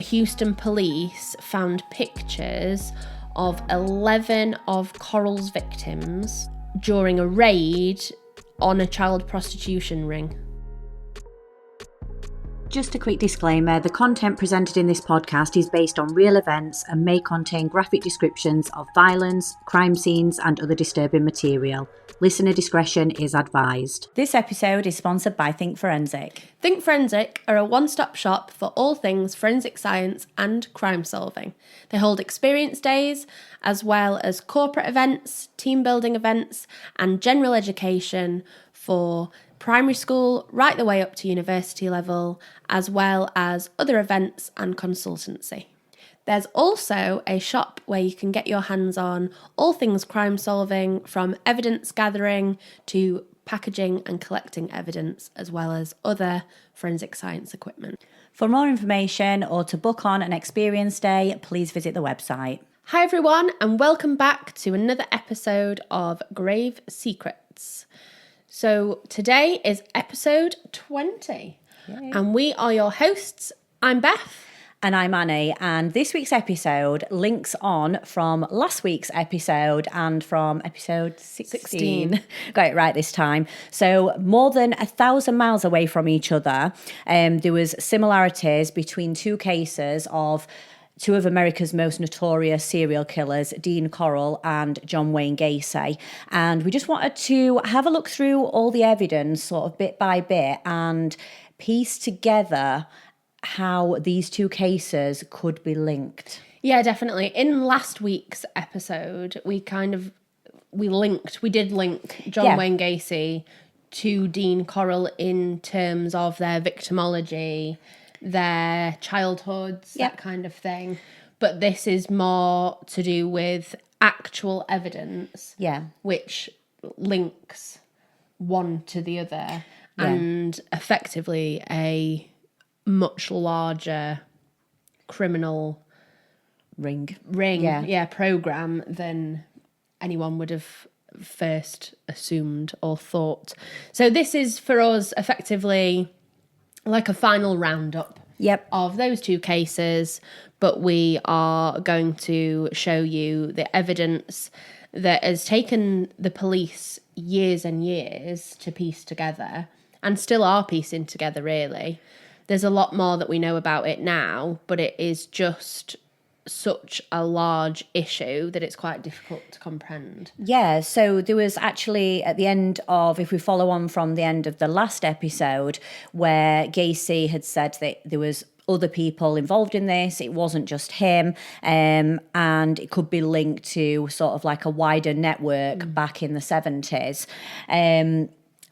Houston police found pictures of 11 of Corll's victims during a raid on a child prostitution ring. Just a quick disclaimer, the content presented in this podcast is based on real events and may contain graphic descriptions of violence, crime scenes and other disturbing material. Listener discretion is advised. This episode is sponsored by Think Forensic. Think Forensic are a one-stop shop for all things forensic science and crime solving. They hold experience days, as well as corporate events, team building events, and general education for primary school right the way up to university level, as well as other events and consultancy. There's also a shop where you can get your hands on all things crime solving, from evidence gathering to packaging and collecting evidence, as well as other forensic science equipment. For more information or to book on an experience day, please visit the website. Hi everyone, and welcome back to another episode of Grave Secrets. So today is episode 20. Yay. And we are your hosts. I'm Beth. And I'm Annie, and this week's episode links on from last week's episode and from episode 16. Got it right this time. So more than 1,000 miles away from each other, there was similarities between two cases of two of America's most notorious serial killers, Dean Corll and John Wayne Gacy. And we just wanted to have a look through all the evidence sort of bit by bit and piece together how these two cases could be linked. Yeah, definitely. In last week's episode, we did link John Wayne Gacy to Dean Corll in terms of their victimology, their childhoods, that kind of thing. But this is more to do with actual evidence, which links one to the other, and effectively a much larger criminal ring, program than anyone would have first assumed or thought. So this is for us effectively like a final roundup of those two cases, but we are going to show you the evidence that has taken the police years and years to piece together, and still are piecing together, really. There's a lot more that we know about it now, but it is just such a large issue that it's quite difficult to comprehend. Yeah, so there was actually at the end of, if we follow on from the end of the last episode, where Gacy had said that there was other people involved in this, it wasn't just him, and it could be linked to sort of like a wider network back in the 70s.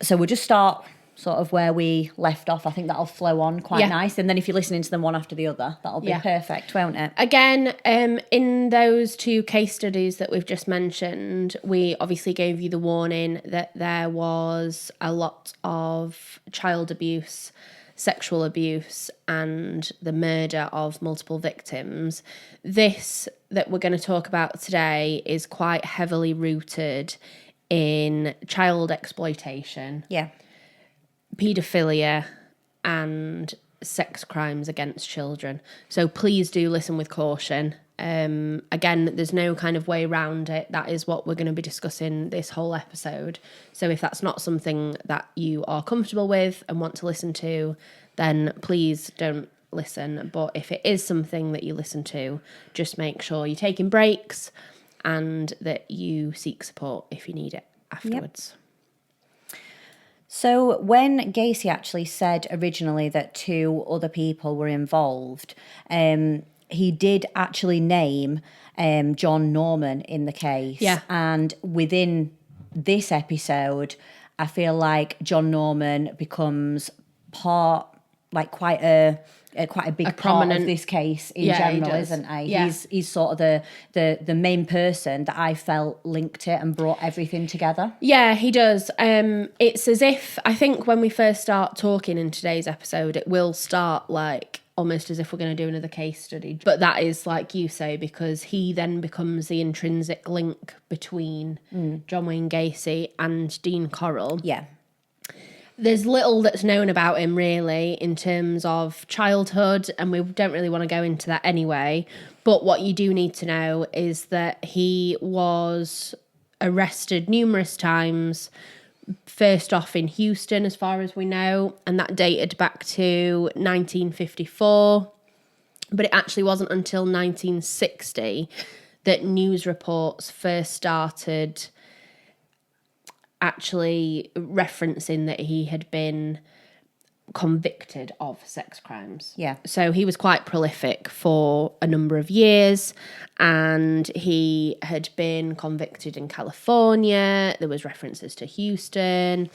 So we'll just start sort of where we left off. I think that'll flow on quite nice. And then if you're listening to them one after the other, that'll be perfect, won't it? Again, in those two case studies that we've just mentioned, we obviously gave you the warning that there was a lot of child abuse, sexual abuse, and the murder of multiple victims. This that we're going to talk about today is quite heavily rooted in child exploitation. Paedophilia and sex crimes against children. So please do listen with caution. Again, there's no kind of way around it. That is what we're going to be discussing this whole episode. So if that's not something that you are comfortable with and want to listen to, then please don't listen. But if it is something that you listen to, just make sure you're taking breaks and that you seek support if you need it afterwards. So when Gacy actually said originally that two other people were involved, he did actually name John Norman in the case. And within this episode, I feel like John Norman becomes quite a big part of this case in general, isn't he? Yeah. He's sort of the main person that I felt linked it and brought everything together. Yeah, he does. It's as if, I think when we first start talking in today's episode, it will start like almost as if we're going to do another case study. But that is like you say, because he then becomes the intrinsic link between John Wayne Gacy and Dean Corll. Yeah. There's little that's known about him really in terms of childhood, and we don't really want to go into that anyway. But what you do need to know is that he was arrested numerous times, first off in Houston, as far as we know, and that dated back to 1954. But it actually wasn't until 1960 that news reports first started actually referencing that he had been convicted of sex crimes. Yeah. So he was quite prolific for a number of years, and he had been convicted in California. There was references to Houston.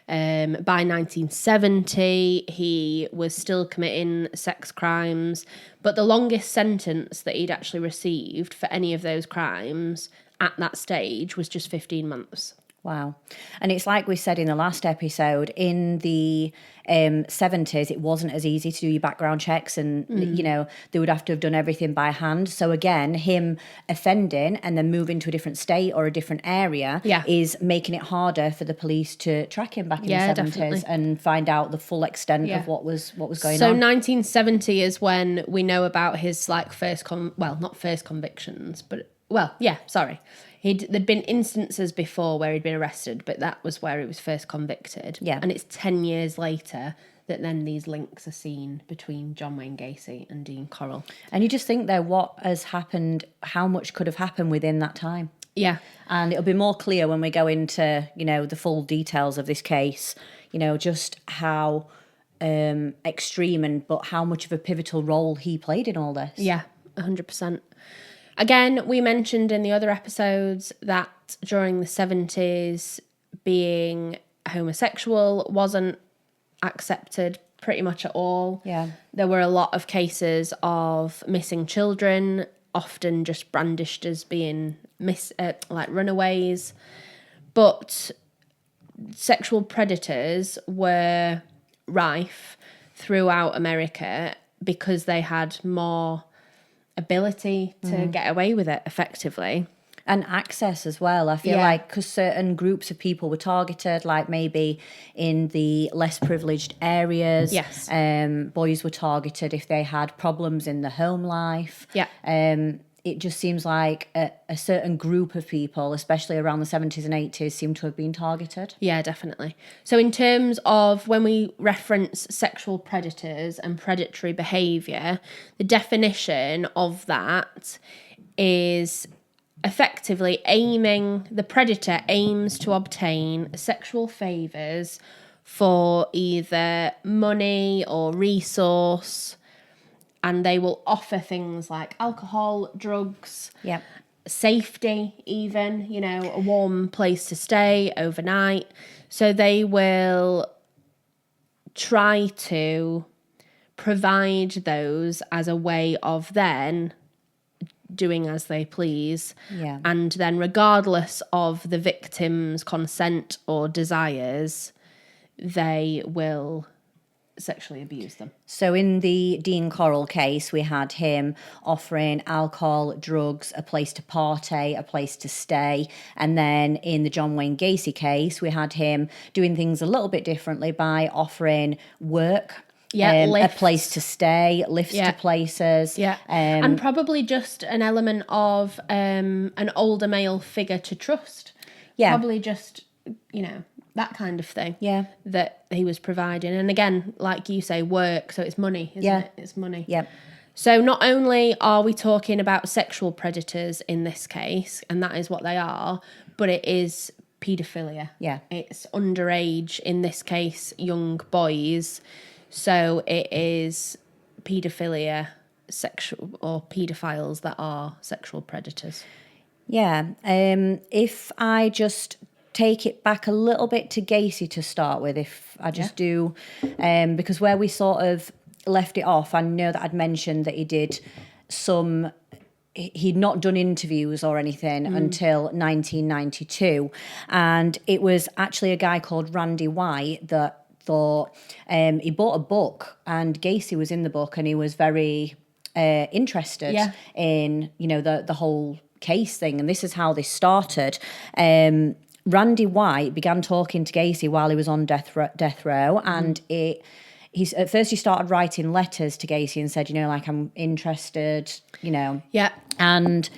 By 1970, he was still committing sex crimes, but the longest sentence that he'd actually received for any of those crimes at that stage was just 15 months. Wow. And it's like we said in the last episode, in the 70s, it wasn't as easy to do your background checks, and, you know, they would have to have done everything by hand. So again, him offending and then moving to a different state or a different area is making it harder for the police to track him back in the 70s definitely. and find out the full extent of what was going on. So 1970 is when we know about his like not first convictions, but there'd been instances before where he'd been arrested, but that was where he was first convicted. Yeah. And it's 10 years later that then these links are seen between John Wayne Gacy and Dean Corll. And you just think though, what has happened, how much could have happened within that time? Yeah. And it'll be more clear when we go into, you know, the full details of this case, you know, just how extreme but how much of a pivotal role he played in all this. Yeah, 100%. Again, we mentioned in the other episodes that during the 70s, being homosexual wasn't accepted pretty much at all. Yeah. There were a lot of cases of missing children, often just brandished as being like runaways. But sexual predators were rife throughout America because they had more ability to get away with it effectively. And access as well. I feel like because certain groups of people were targeted, like maybe in the less privileged areas. Yes. Boys were targeted if they had problems in the home life. Yeah. It just seems like a certain group of people, especially around the 70s and 80s, seem to have been targeted. Yeah, definitely. So in terms of when we reference sexual predators and predatory behaviour, the definition of that is effectively the predator aims to obtain sexual favours for either money or resource, and they will offer things like alcohol, drugs, safety even, you know, a warm place to stay overnight. So they will try to provide those as a way of then doing as they please. Yeah. And then regardless of the victim's consent or desires, they will sexually abuse them. So in the Dean Corll case, we had him offering alcohol, drugs, a place to party, a place to stay. And then in the John Wayne Gacy case, we had him doing things a little bit differently by offering work, a place to stay, lifts to places. Yeah. And probably just an element of an older male figure to trust. Yeah. Probably just, you know, that kind of thing. Yeah. That he was providing. And again, like you say, work. So it's money, isn't it? It's money. Yeah. So not only are we talking about sexual predators in this case, and that is what they are, but it is paedophilia. Yeah. It's underage, in this case, young boys. So it is paedophilia, sexual or paedophiles that are sexual predators. Yeah. If I just take it back a little bit to Gacy to start with, if I just do, because where we sort of left it off, I know that I'd mentioned that he'd not done interviews or anything until 1992. And it was actually a guy called Randy White that thought, he bought a book, and Gacy was in the book, and he was very interested in, you know, the whole case thing. And this is how this started. Randy White began talking to Gacy while he was on death row, and at first he started writing letters to Gacy and said, like, I'm interested, Yeah. And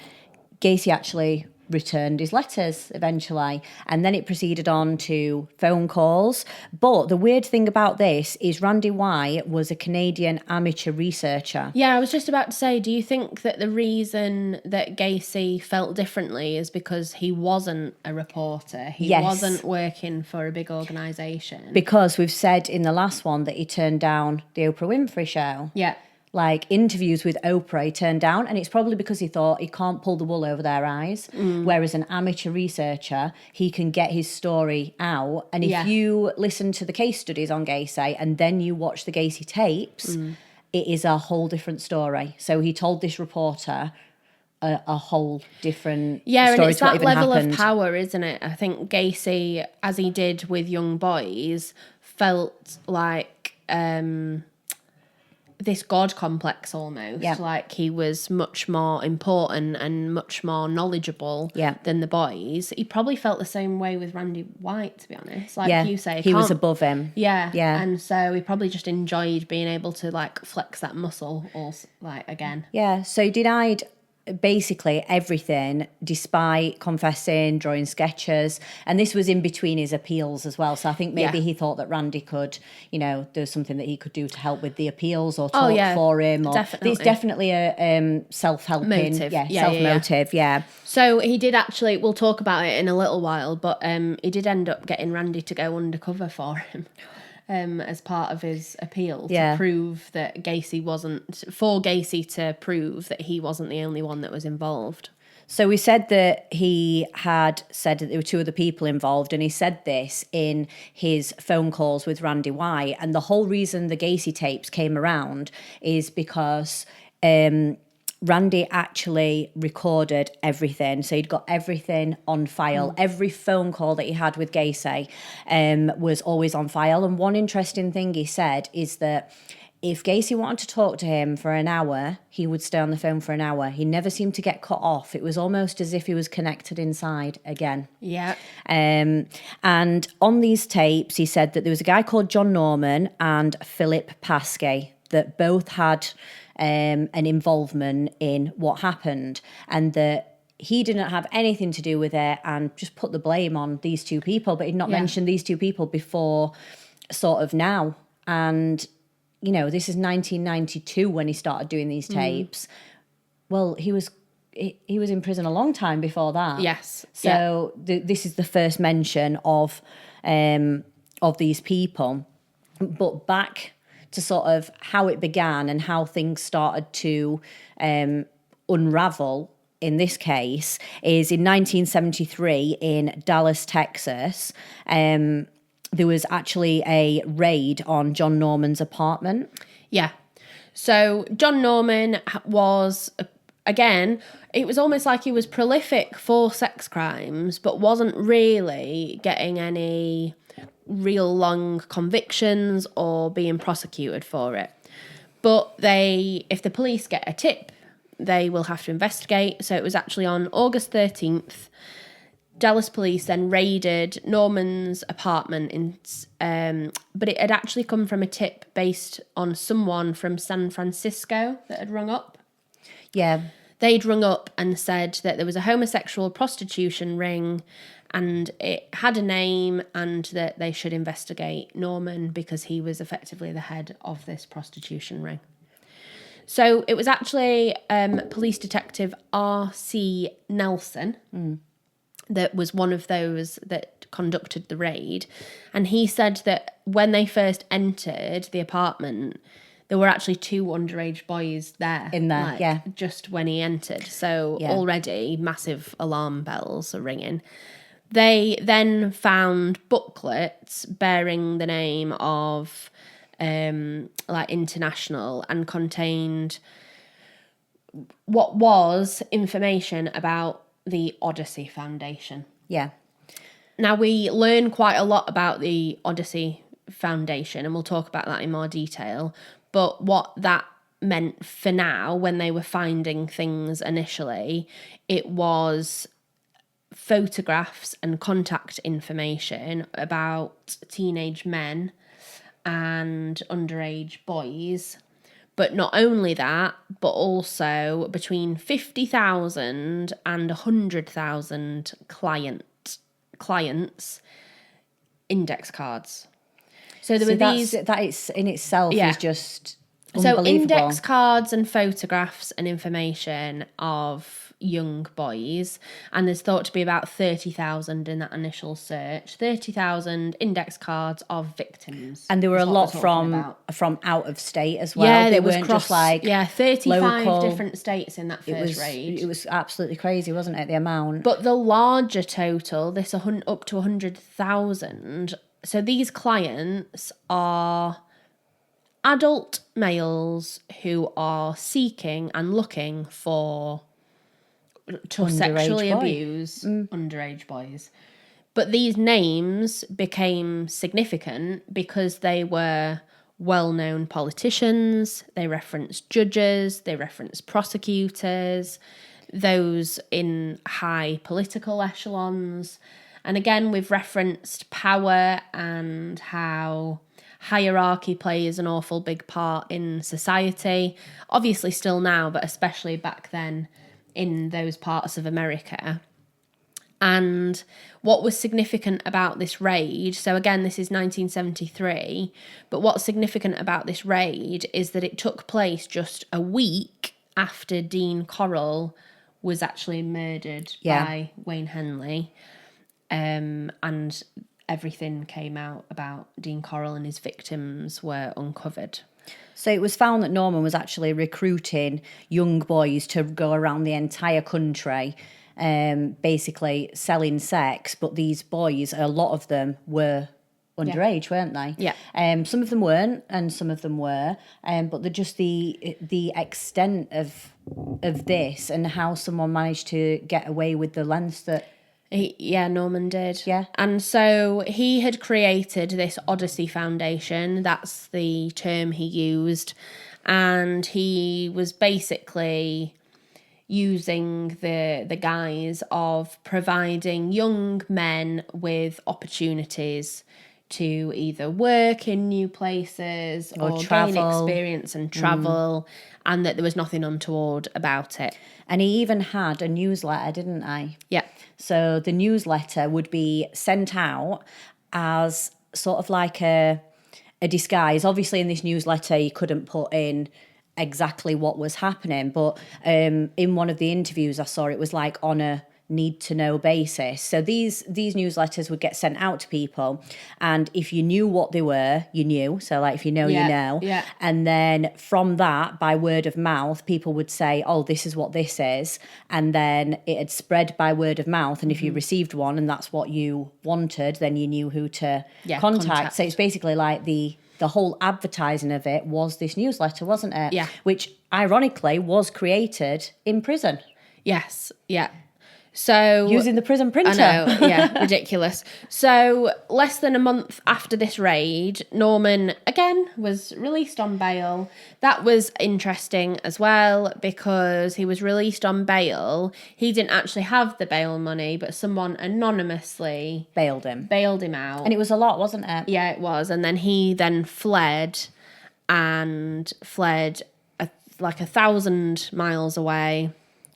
Gacy actually returned his letters eventually, and then it proceeded on to phone calls. But the weird thing about this is Randy White was a Canadian amateur researcher. Yeah, I was just about to say, do you think that the reason that Gacy felt differently is because he wasn't a reporter? He wasn't working for a big organisation? Because we've said in the last one that he turned down the Oprah Winfrey show. Yeah. Like interviews with Oprah, he turned down, and it's probably because he thought he can't pull the wool over their eyes. Whereas an amateur researcher, he can get his story out. And if you listen to the case studies on Gacy and then you watch the Gacy tapes, it is a whole different story. So he told this reporter a whole different story and it's to what that even level happened. of power, isn't it? I think Gacy, as he did with young boys, felt like this God complex almost. Yeah. Like he was much more important and much more knowledgeable than the boys. He probably felt the same way with Randy White, to be honest. Like you say, he was above him. Yeah. And so he probably just enjoyed being able to like flex that muscle or like again. Yeah. So he denied basically everything despite confessing, drawing sketches, and this was in between his appeals as well. So I think maybe he thought that Randy could, there was something that he could do to help with the appeals or talk for him. Or definitely. It's definitely a self-helping motive. Self-motive. Yeah. So he did actually, we'll talk about it in a little while, but he did end up getting Randy to go undercover for him. As part of his appeal to prove that Gacy to prove that he wasn't the only one that was involved. So we said that he had said that there were two other people involved, and he said this in his phone calls with Randy White. And the whole reason the Gacy tapes came around is because Randy actually recorded everything. So he'd got everything on file. Every phone call that he had with Gacy was always on file. And one interesting thing he said is that if Gacy wanted to talk to him for an hour, he would stay on the phone for an hour. He never seemed to get cut off. It was almost as if he was connected inside again. Yeah. And on these tapes, he said that there was a guy called John Norman and Philip Paskey that both had an involvement in what happened, and that he didn't have anything to do with it and just put the blame on these two people, but he'd not mentioned these two people before sort of now. And, this is 1992 when he started doing these tapes. Well, he was in prison a long time before that. Yes. So this is the first mention of these people. But back to sort of how it began and how things started to unravel in this case is in 1973 in Dallas, Texas. There was actually a raid on John Norman's apartment. Yeah. So John Norman was, again, it was almost like he was prolific for sex crimes, but wasn't really getting any real long convictions or being prosecuted for it. But if the police get a tip, they will have to investigate. So it was actually on August 13th, Dallas police then raided Norman's apartment but it had actually come from a tip based on someone from San Francisco that had rung up. Yeah. They'd rung up and said that there was a homosexual prostitution ring and it had a name and that they should investigate Norman because he was effectively the head of this prostitution ring. So it was actually police detective R.C. Nelson that was one of those that conducted the raid. And he said that when they first entered the apartment, there were actually two underage boys there. In there, just when he entered. So already massive alarm bells are ringing. They then found booklets bearing the name of International and contained what was information about the Odyssey Foundation. Yeah. Now, we learn quite a lot about the Odyssey Foundation, and we'll talk about that in more detail. But what that meant for now, when they were finding things initially, it was photographs and contact information about teenage men and underage boys. But not only that, but also between 50,000 and 100,000 clients' index cards. So there were these... That is in itself is just so unbelievable. index cards and photographs and information of young boys, and there's thought to be about 30,000 in that initial search. 30,000 index cards of victims, and there were a lot from out of state as well. Yeah, they weren't just like 35 local. Different states in that first raid. It was absolutely crazy, wasn't it? The amount, but the larger total, this up to 100,000. So these clients are adult males who are seeking and looking for to sexually abuse underage boys. But these names became significant because they were well-known politicians, they referenced judges, they referenced prosecutors, those in high political echelons. And again, we've referenced power and how hierarchy plays an awful big part in society. Obviously still now, but especially back then in those parts of America. And what was significant about this raid, so again, this is 1973, but what's significant about this raid is that it took place just a week after Dean Corll was actually murdered by Wayne Henley. And everything came out about Dean Corll and his victims were uncovered. So it was found that Norman was actually recruiting young boys to go around the entire country, basically selling sex. But these boys, a lot of them were underage, weren't they? Yeah. Some of them weren't, and some of them were. But the extent of this and how someone managed to get away with the lengths that. Norman did. Yeah. And so he had created this Odyssey Foundation. That's the term he used. And he was basically using the guise of providing young men with opportunities to either work in new places or gain experience and travel, and that there was nothing untoward about it. And he even had a newsletter, didn't he? Yeah. So the newsletter would be sent out as sort of like a disguise. Obviously, in this newsletter, you couldn't put in exactly what was happening, but in one of the interviews I saw, it was like on a need-to-know basis. So these newsletters would get sent out to people, and if you knew what they were, you knew. So like if you know, you know. Yeah. And then from that, by word of mouth, people would say, oh, this is what this is. And then it had spread by word of mouth. And if you received one and that's what you wanted, then you knew who to contact. So it's basically like the whole advertising of it was this newsletter, wasn't it? Yeah. Which ironically was created in prison. Yes. Yeah. So using the prison printer. I know, yeah, ridiculous. So less than a month after this raid, Norman again was released on bail. That was interesting as well because he was released on bail. He didn't actually have the bail money, but someone anonymously bailed him out. And it was a lot, wasn't it? Yeah, it was. And then he fled like 1,000 miles away.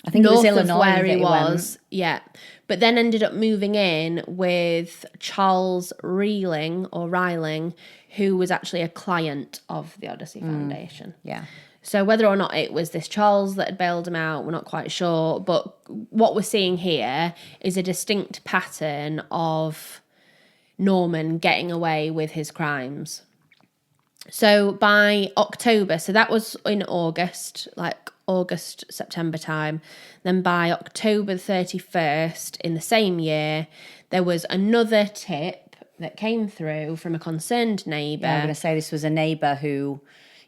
I think north it was Illinois of where he went. was. Yeah. But then ended up moving in with Charles Reiling, who was actually a client of the Odyssey Foundation. Yeah. So whether or not it was this Charles that had bailed him out, we're not quite sure. But what we're seeing here is a distinct pattern of Norman getting away with his crimes. So by October, so that was in August, September time. Then by October 31st in the same year, there was another tip that came through from a concerned neighbour. Yeah, I'm going to say this was a neighbour who,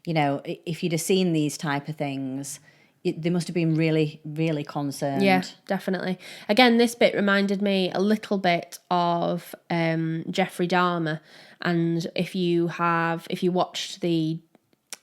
you know, if you'd have seen these type of things, they must have been really, really concerned. Yeah, definitely. Again, this bit reminded me a little bit of Jeffrey Dahmer. And if you watched the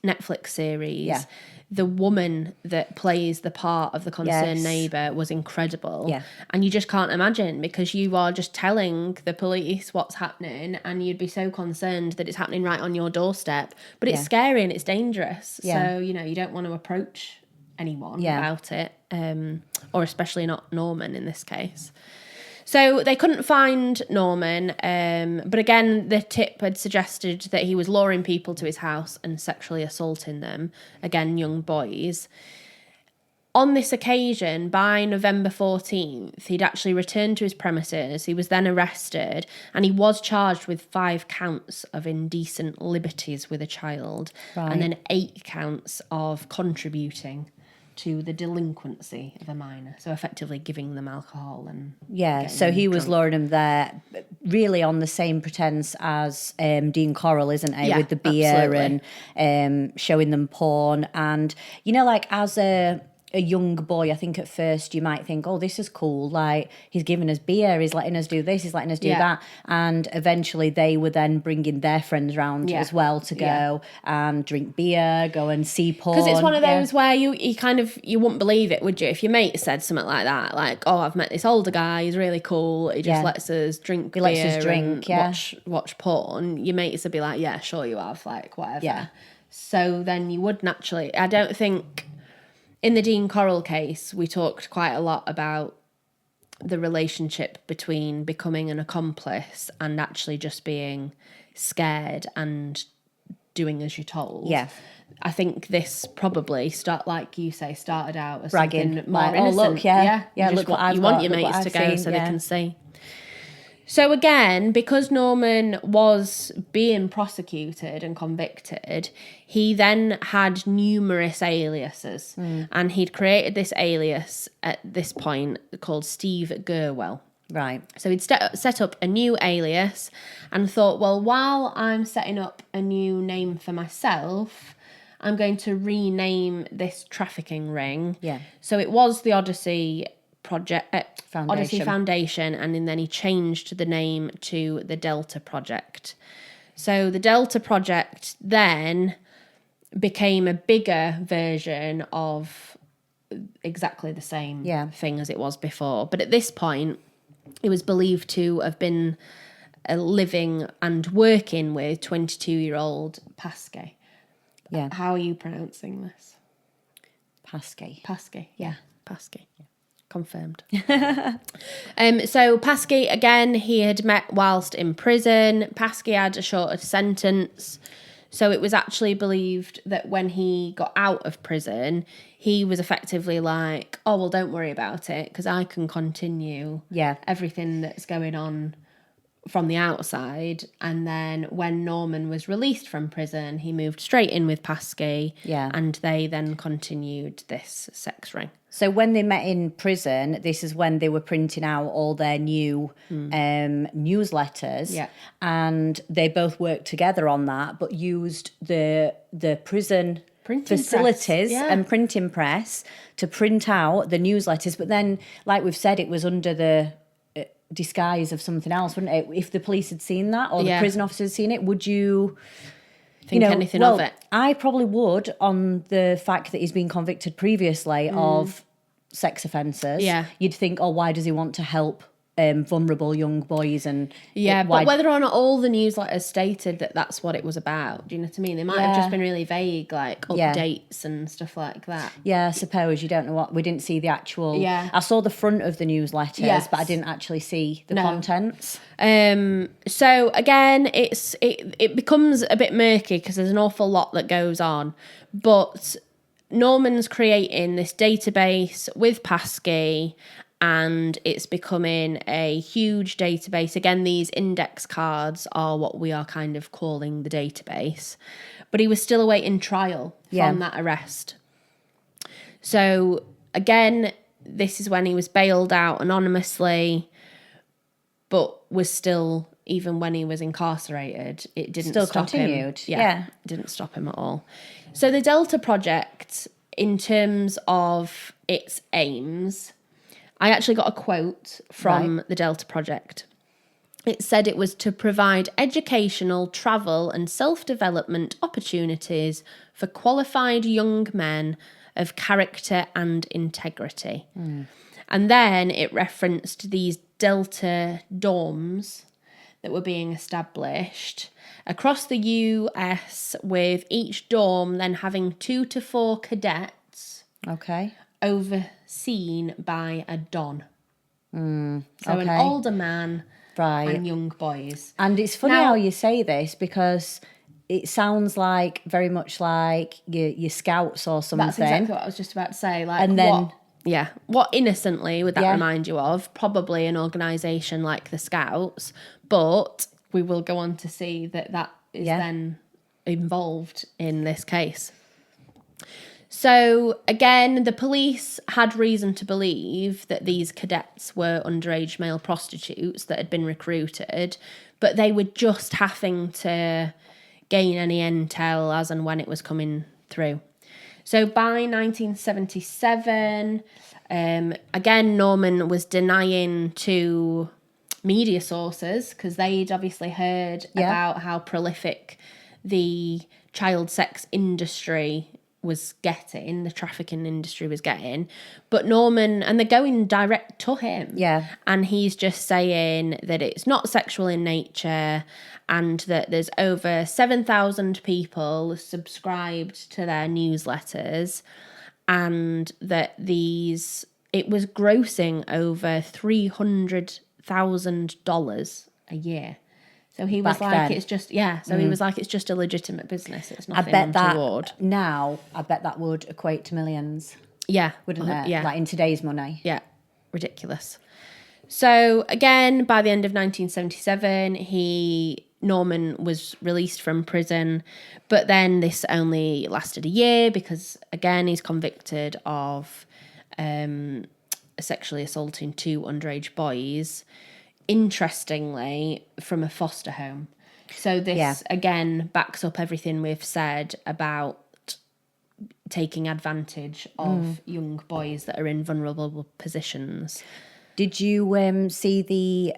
Netflix series, the woman that plays the part of the concerned neighbour was incredible. Yeah. And you just can't imagine, because you are just telling the police what's happening and you'd be so concerned that it's happening right on your doorstep. But it's scary and it's dangerous. Yeah. So, you know, you don't want to approach anyone about it, or especially not Norman in this case. So they couldn't find Norman, but again, the tip had suggested that he was luring people to his house and sexually assaulting them, again, young boys. On this occasion, by November 14th, he'd actually returned to his premises. He was then arrested, and he was charged with 5 counts of indecent liberties with a child, and then 8 counts of contributing to the delinquency of a minor, so effectively giving them alcohol and so he was luring them there really on the same pretense as Dean Corll, isn't he, with the beer and showing them porn. And you know, like as a young boy, I think at first you might think, oh, this is cool, like he's giving us beer, he's letting us do this, he's letting us do that, and eventually they were then bringing their friends round as well to go and drink beer, go and see porn. Because it's one of those where you kind of, you wouldn't believe it, would you, if your mate said something like that, like, oh, I've met this older guy, he's really cool, he just lets us drink beer, lets us drink, and watch porn. Your mates would be like, yeah, sure you have, like, whatever. So then you would naturally, I don't think, in the Dean Corll case, we talked quite a lot about the relationship between becoming an accomplice and actually just being scared and doing as you're told. Yeah. I think this probably, like you say, started out as bragging, something more like, innocent. Oh, look, look what I've got. You want your mates to go so they can see. So again, because Norman was being prosecuted and convicted, he then had numerous aliases. And he'd created this alias at this point called Steve Gerwell. Right. So he'd set up a new alias and thought, well, while I'm setting up a new name for myself, I'm going to rename this trafficking ring. Yeah. So it was the Odyssey Foundation. Foundation, and then he changed the name to the Delta Project. So the Delta Project then became a bigger version of exactly the same thing as it was before. But at this point, it was believed to have been living and working with 22-year-old Paskey. Yeah. How are you pronouncing this? Paskey. Paskey, yeah. Paskey. Confirmed. So Paskey, again, he had met whilst in prison. Paskey had a shorter sentence. So it was actually believed that when he got out of prison, he was effectively like, oh, well, don't worry about it, because I can continue everything that's going on from the outside. And then when Norman was released from prison, he moved straight in with Paskey, and they then continued this sex ring. So when they met in prison, this is when they were printing out all their new newsletters, and they both worked together on that, but used the prison printing facilities and printing press to print out the newsletters. But then, like we've said, it was under the disguise of something else, wouldn't it? If the police had seen that, or the prison officers had seen it, would you think anything of it? I probably would, on the fact that he's been convicted previously of sex offences. Yeah. You'd think, oh, why does he want to help vulnerable young boys? And but whether or not all the newsletters stated that that's what it was about, do you know what I mean? They might have just been really vague, like updates and stuff like that. Yeah, I suppose. You don't know what, we didn't see the actual, I saw the front of the newsletters, but I didn't actually see the contents. So again, it becomes a bit murky because there's an awful lot that goes on, but Norman's creating this database with Paskey, and it's becoming a huge database. Again, these index cards are what we are kind of calling the database. But he was still awaiting trial from that arrest. So again, this is when he was bailed out anonymously, but was still, even when he was incarcerated, it didn't still stop continued. him. Yeah, it didn't stop him at all. So the Delta Project, in terms of its aims, I actually got a quote from the Delta Project. it said it was to provide educational, travel and self-development opportunities for qualified young men of character and integrity. And then it referenced these Delta dorms that were being established across the US, with each dorm then having 2 to 4 cadets. Okay. Overseen by a don. So okay. an older man Right. and young boys. And it's funny Now- how you say this, because it sounds like very much like your scouts or something. That's exactly what I was just about to say. Like, And then- what innocently would that Yeah. remind you of? Probably an organisation like the Scouts, but we will go on to see that is then involved in this case. So again, the police had reason to believe that these cadets were underage male prostitutes that had been recruited, but they were just having to gain any intel as and when it was coming through. So by 1977, again, Norman was denying to media sources, because they'd obviously heard about how prolific the child sex industry was getting, the trafficking industry was getting. But Norman, and they're going direct to him. Yeah. And he's just saying that it's not sexual in nature, and that there's over 7,000 people subscribed to their newsletters, and that it was grossing over $300,000 a year. So he was Back like, then. it's just, he was like, it's just a legitimate business. It's I nothing bet untoward. that now, I bet that would equate to millions, Yeah. wouldn't it? Yeah. Like in today's money. Yeah. Ridiculous. So again, by the end of 1977, Norman was released from prison, but then this only lasted a year because, again, he's convicted of sexually assaulting 2 underage boys, interestingly, from a foster home. So this, again, backs up everything we've said about taking advantage of young boys that are in vulnerable positions. Did you see the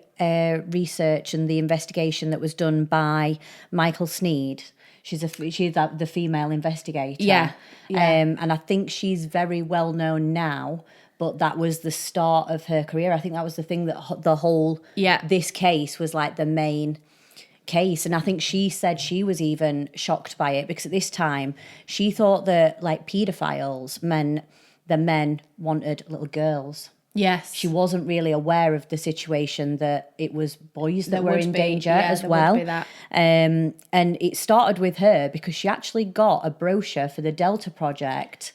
research and the investigation that was done by Michael Sneed? She's the female investigator. Yeah. And I think she's very well known now, but that was the start of her career. I think that was the thing that the whole this case was like the main case. And I think she said she was even shocked by it, because at this time she thought that like paedophiles meant the men wanted little girls. Yes. She wasn't really aware of the situation that it was boys that were in danger as there well. would be that. And it started with her because she actually got a brochure for the Delta Project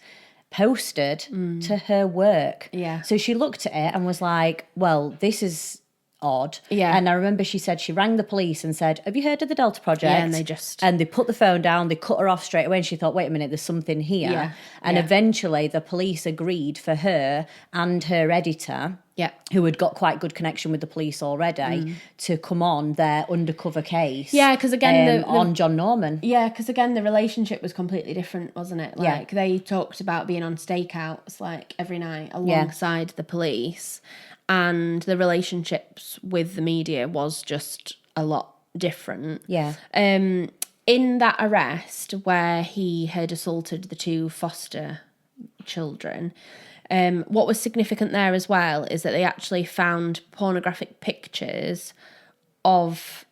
posted to her work. Yeah. So she looked at it and was like, well, this is odd. Yeah. And I remember she said she rang the police and said, have you heard of the Delta Project? Yeah, and they put the phone down, they cut her off straight away, and she thought, wait a minute, there's something here. Yeah. And eventually the police agreed for her and her editor, who had got quite good connection with the police already, to come on their undercover case. Yeah, because again, on John Norman. Yeah, because again, the relationship was completely different, wasn't it? Like they talked about being on stakeouts like every night alongside the police, and the relationships with the media was just a lot different. Yeah. In that arrest where he had assaulted the 2 foster children, what was significant there as well is that they actually found pornographic pictures of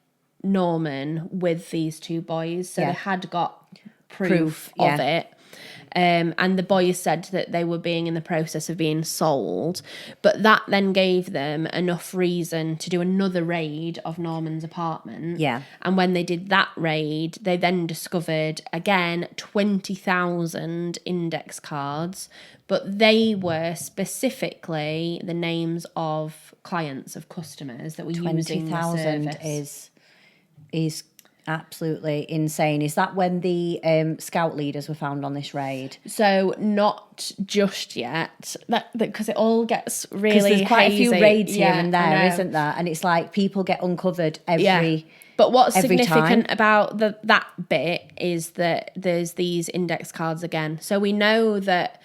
Norman with these 2 boys. So they had got proof of it. And the boys said that they were being in the process of being sold, but that then gave them enough reason to do another raid of Norman's apartment. Yeah. And when they did that raid, they then discovered, again, 20,000 index cards, but they were specifically the names of clients, of customers that were using the service. 20,000 is absolutely insane. Is that when the scout leaders were found on this raid? So not just yet, because it all gets really Because there's quite hazy. a few raids here and I there, know. isn't there? And it's like people get uncovered every But what's every significant time. about that bit is that there's these index cards again. So we know that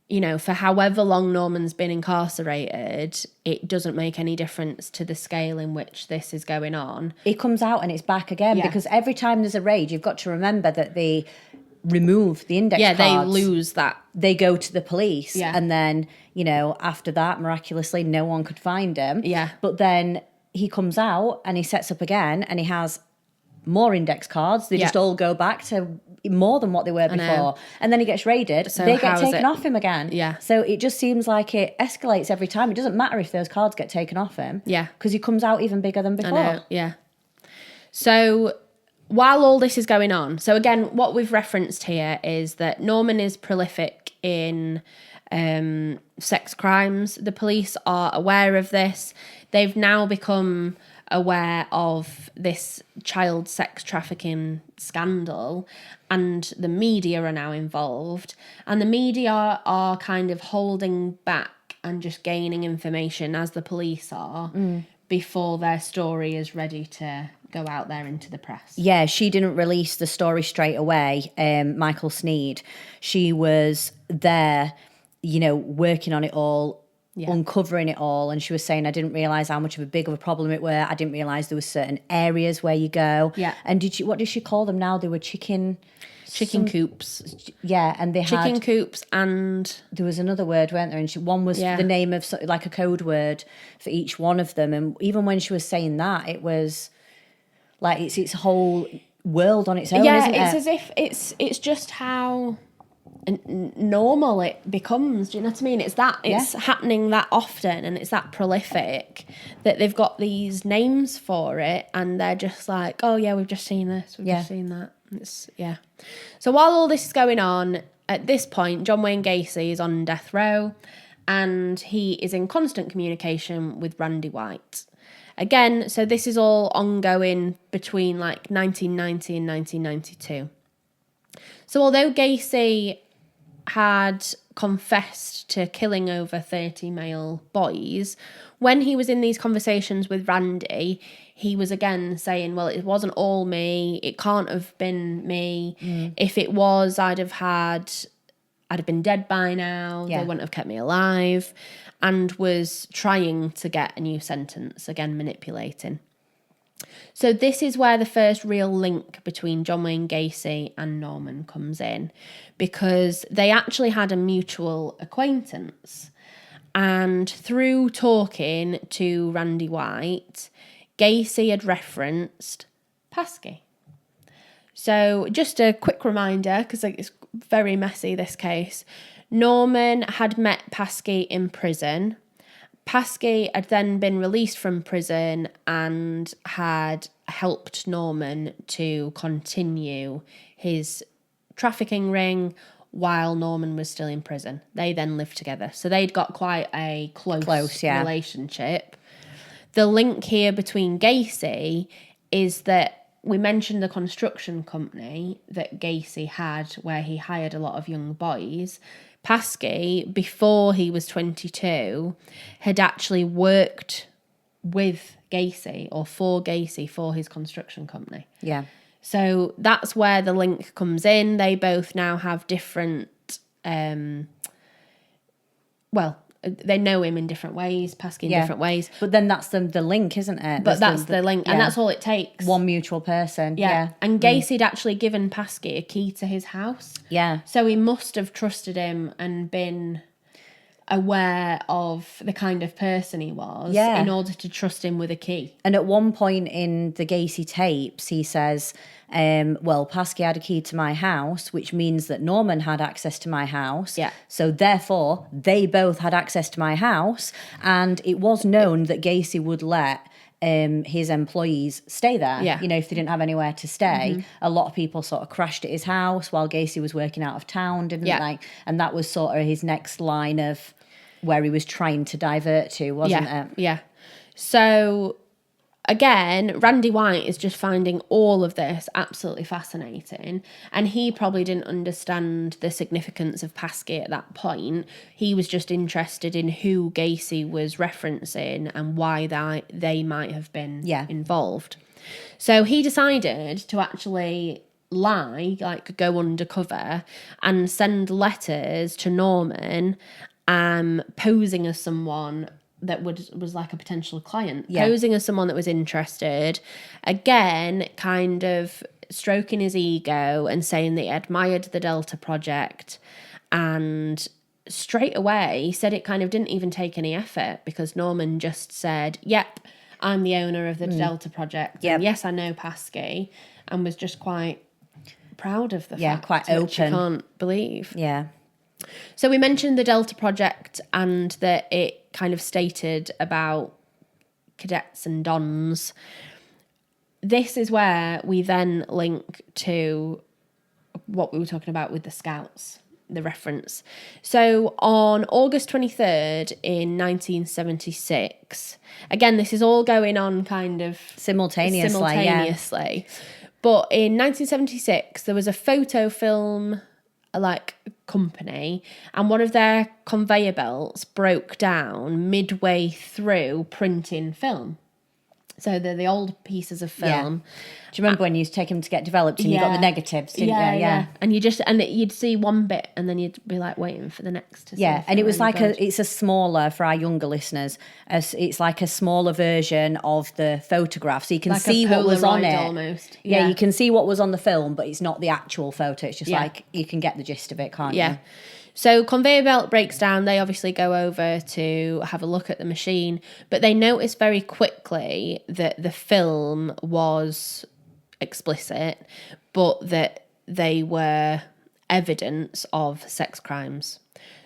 you know, for however long Norman's been incarcerated, it doesn't make any difference to the scale in which this is going on. It comes out and it's back again, because every time there's a raid, you've got to remember that they remove the index cards. Yeah, they lose that. They go to the police, Yeah. and then, you know, after that, miraculously, no one could find him. Yeah. But then he comes out and he sets up again, and he has more index cards. They just all go back to more than what they were before. And then he gets raided. So they get taken off him again. Yeah. So it just seems like it escalates every time. It doesn't matter if those cards get taken off him. Yeah. Because he comes out even bigger than before. I know, yeah. So while all this is going on, so again, what we've referenced here is that Norman is prolific in sex crimes. The police are aware of this. They've now become aware of this child sex trafficking scandal, and the media are now involved, and the media are kind of holding back and just gaining information, as the police are, before their story is ready to go out there into the press. Yeah, she didn't release the story straight away, Michael Sneed. She was there, you know, working on it all, uncovering it all, and she was saying, I didn't realise how much of a big of a problem it were. I didn't realise there were certain areas where you go. Yeah. And what did she call them now? They were chicken coops. Yeah, and they had Chicken coops, and there was another word, weren't there? And one was the name of like a code word for each one of them. And even when she was saying that, it was like it's its whole world on its own. Yeah, isn't it's it? as if it's just how normal it becomes. Do you know what I mean? It's happening that often, and it's that prolific that they've got these names for it, and they're just like, oh yeah, we've just seen this, we've just seen that. So while all this is going on, at this point, John Wayne Gacy is on death row, and he is in constant communication with Randy White. Again, so this is all ongoing between like 1990 and 1992. So although Gacy had confessed to killing over 30 male boys, when he was in these conversations with Randy, he was again saying, well, it wasn't all me, it can't have been me. If it was, I'd have been dead by now, they wouldn't have kept me alive, and was trying to get a new sentence, again manipulating. So this is where the first real link between John Wayne Gacy and Norman comes in, because they actually had a mutual acquaintance. And through talking to Randy White, Gacy had referenced Paskey. So just a quick reminder, because it's very messy, this case. Norman had met Paskey in prison. Paskey had then been released from prison and had helped Norman to continue his trafficking ring while Norman was still in prison. They then lived together. So they'd got quite a close relationship. The link here between Gacy is that we mentioned the construction company that Gacy had where he hired a lot of young boys. Paskey, before he was 22, had actually worked with Gacy or for Gacy for his construction company. Yeah. So that's where the link comes in. They both now have different, they know him in different ways, Paskey in different ways. But then that's the link, isn't it? But that's the link, and that's all it takes. One mutual person. Yeah. And Gacy'd actually given Paskey a key to his house. Yeah. So he must have trusted him and been aware of the kind of person he was in order to trust him with a key. And at one point in the Gacy tapes, he says, Paskey had a key to my house, which means that Norman had access to my house. Yeah. So therefore, they both had access to my house. And it was known that Gacy would let his employees stay there. Yeah. You know, if they didn't have anywhere to stay. A lot of people sort of crashed at his house while Gacy was working out of town, didn't they? And that was sort of his next line of where he was trying to divert to, wasn't it? Yeah. So again, Randy White is just finding all of this absolutely fascinating, and he probably didn't understand the significance of Paskey at that point. He was just interested in who Gacy was referencing and why they might have been involved. So he decided to actually lie, like go undercover and send letters to Norman, posing as someone that was like a potential client, posing as someone that was interested, again, kind of stroking his ego and saying that he admired the Delta Project, and straight away said it kind of didn't even take any effort, because Norman just said, yep, I'm the owner of the Delta Project, and yes, I know Paskey, and was just quite proud of the fact, quite which open. you can't believe. Yeah. So we mentioned the Delta Project, and that it kind of stated about cadets and dons. This is where we then link to what we were talking about with the Scouts, the reference. So on August 23rd in 1976, again, this is all going on kind of simultaneously. But in 1976, there was a photo film company, and one of their conveyor belts broke down midway through printing film. So they're the old pieces of film. Do you remember when you used to take them to get developed and you got the negatives, didn't you? Yeah. And you'd see one bit and then you'd be like waiting for the next to see. Yeah, and it was like it's a smaller, for our younger listeners, it's like a smaller version of the photograph. So you can like see what was on it. Almost. Yeah, you can see what was on the film, but it's not the actual photo. It's just like, you can get the gist of it, can't you? So conveyor belt breaks down. They obviously go over to have a look at the machine, but they notice very quickly that the film was explicit, but that they were evidence of sex crimes.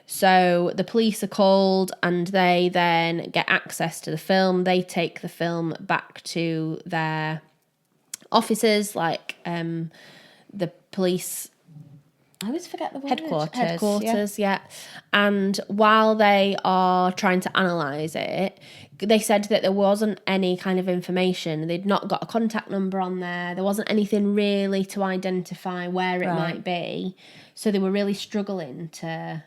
So the police are called, and they then get access to the film. They take the film back to their offices, like the police... I always forget the word. Headquarters, yeah. And while they are trying to analyse it, they said that there wasn't any kind of information. They'd not got a contact number on there. There wasn't anything really to identify where it might be. So they were really struggling to,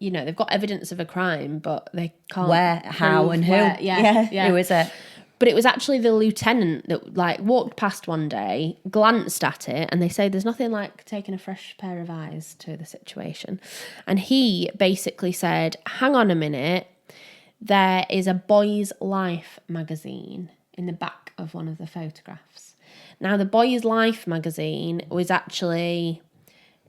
they've got evidence of a crime, but they can't. Where, how, and who. Yeah. Who is it? But it was actually the lieutenant that walked past one day, glanced at it, and they say there's nothing like taking a fresh pair of eyes to the situation. And he basically said, hang on a minute, there is a Boy's Life magazine in the back of one of the photographs. Now, the Boy's Life magazine was actually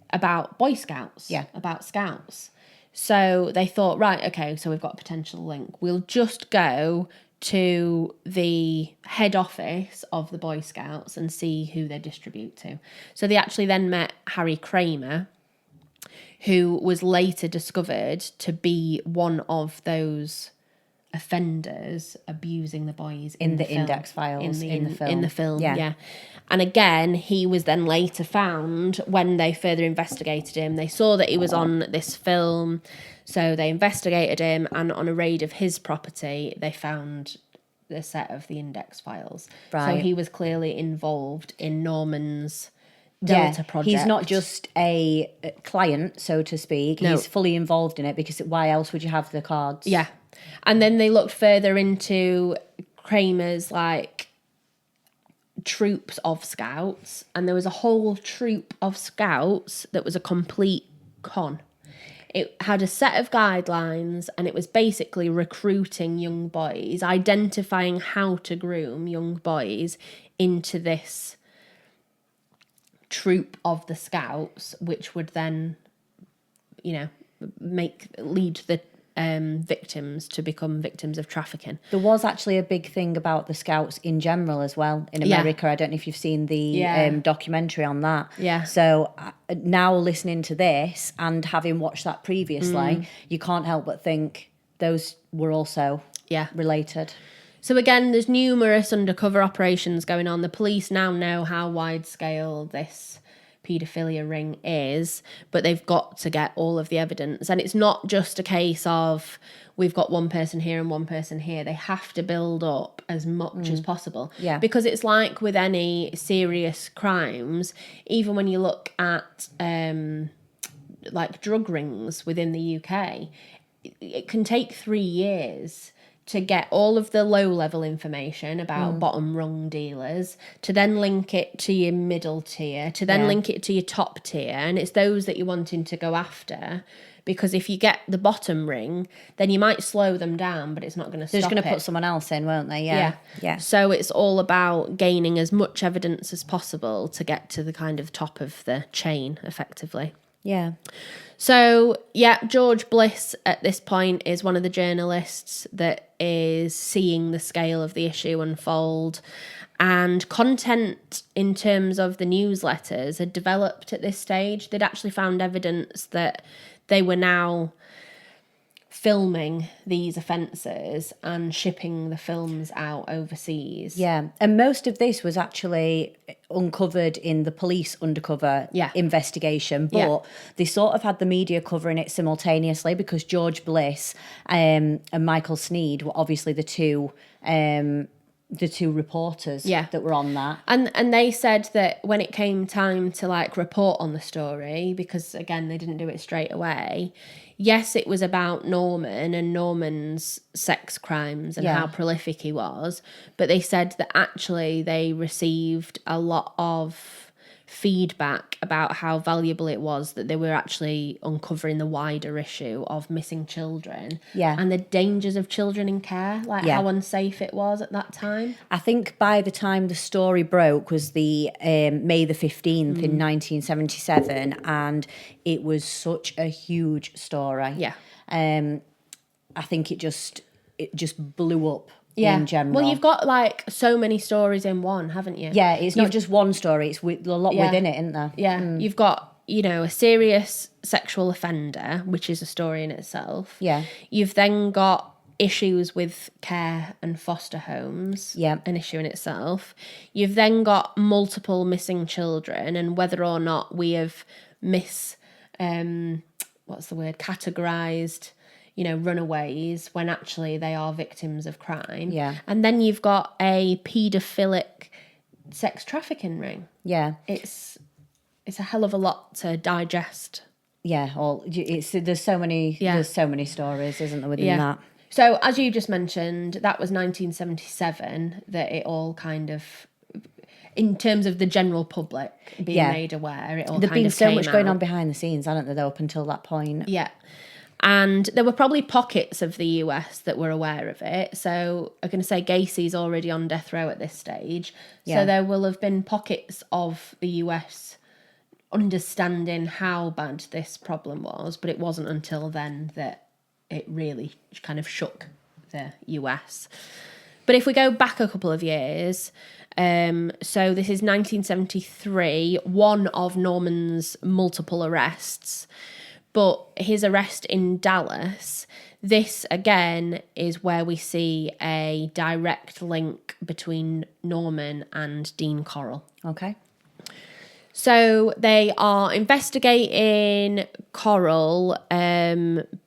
about Boy Scouts, about Scouts. So they thought, right, okay, so we've got a potential link. We'll just go to the head office of the Boy Scouts and see who they distribute to. So they actually then met Harry Kramer, who was later discovered to be one of those offenders abusing the boys in the film. index files in the film. Yeah. And again, he was then later found when they further investigated him. They saw that he was on this film, so they investigated him, and on a raid of his property, they found the set of the index files. Right. So he was clearly involved in Norman's Delta Project. He's not just a client, so to speak. No. He's fully involved in it, because why else would you have the cards? Yeah. And then they looked further into Kramer's troops of scouts, and there was a whole troop of scouts that was a complete con. It had a set of guidelines, and it was basically recruiting young boys, identifying how to groom young boys into this troop of the scouts, which would then, lead the victims to become victims of trafficking. There was actually a big thing about the Scouts in general as well in America. I don't know if you've seen the documentary on that. Yeah. So now listening to this and having watched that previously, you can't help but think those were also related. So again, there's numerous undercover operations going on. The police now know how wide scale this paedophilia ring is, but they've got to get all of the evidence. And it's not just a case of we've got one person here and one person here. They have to build up as much as possible. Yeah. Because it's like with any serious crimes, even when you look at drug rings within the UK, it can take 3 years to get all of the low-level information about bottom rung dealers, to then link it to your middle tier, to then link it to your top tier, and it's those that you're wanting to go after. Because if you get the bottom ring, then you might slow them down, but it's not going to stop it. They're just going to put someone else in, won't they? Yeah. So it's all about gaining as much evidence as possible to get to the kind of top of the chain, effectively. Yeah. So, George Bliss at this point is one of the journalists that is seeing the scale of the issue unfold. And content in terms of the newsletters had developed at this stage. They'd actually found evidence that they were now filming these offences and shipping the films out overseas. Yeah, and most of this was actually uncovered in the police undercover investigation, but they sort of had the media covering it simultaneously because George Bliss and Michael Sneed were obviously the two reporters that were on that. And they said that when it came time to like report on the story, because again, they didn't do it straight away. Yes, it was about Norman and Norman's sex crimes and how prolific he was. But they said that actually they received a lot of feedback about how valuable it was that they were actually uncovering the wider issue of missing children and the dangers of children in care, like how unsafe it was at that time. I think by the time the story broke was the May the 15th in 1977, and it was such a huge story. I think it just blew up. In general. Well, you've got like so many stories in one, haven't you? Yeah, it's not just one story, it's a lot within it, isn't there? Yeah, you've got, a serious sexual offender, which is a story in itself. Yeah. You've then got issues with care and foster homes, an issue in itself. You've then got multiple missing children and whether or not we have categorised runaways when actually they are victims of crime. Yeah. And then you've got a paedophilic sex trafficking ring. Yeah. It's a hell of a lot to digest. Yeah, there's so many stories, isn't there, within that? So as you just mentioned, that was 1977 that it all kind of, in terms of the general public being made aware, it all There'd kind been of so came much going out. on behind the scenes, hadn't there, though, up until that point? Yeah. And there were probably pockets of the US that were aware of it. So I'm going to say Gacy's already on death row at this stage. So there will have been pockets of the US understanding how bad this problem was. But it wasn't until then that it really kind of shook the US. But if we go back a couple of years, so this is 1973, one of Norman's multiple arrests. But his arrest in Dallas, this again is where we see a direct link between Norman and Dean Corll. Okay. So they are investigating Corll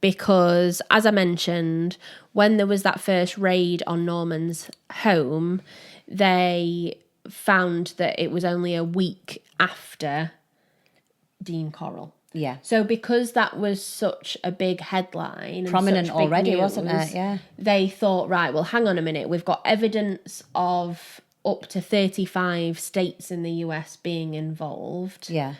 because, as I mentioned, when there was that first raid on Norman's home, they found that it was only a week after Dean Corll. Yeah. So because that was such a big headline, prominent and such big already, news, wasn't it? Yeah. They thought, right, well, hang on a minute. We've got evidence of up to 35 states in the US being involved. Yeah.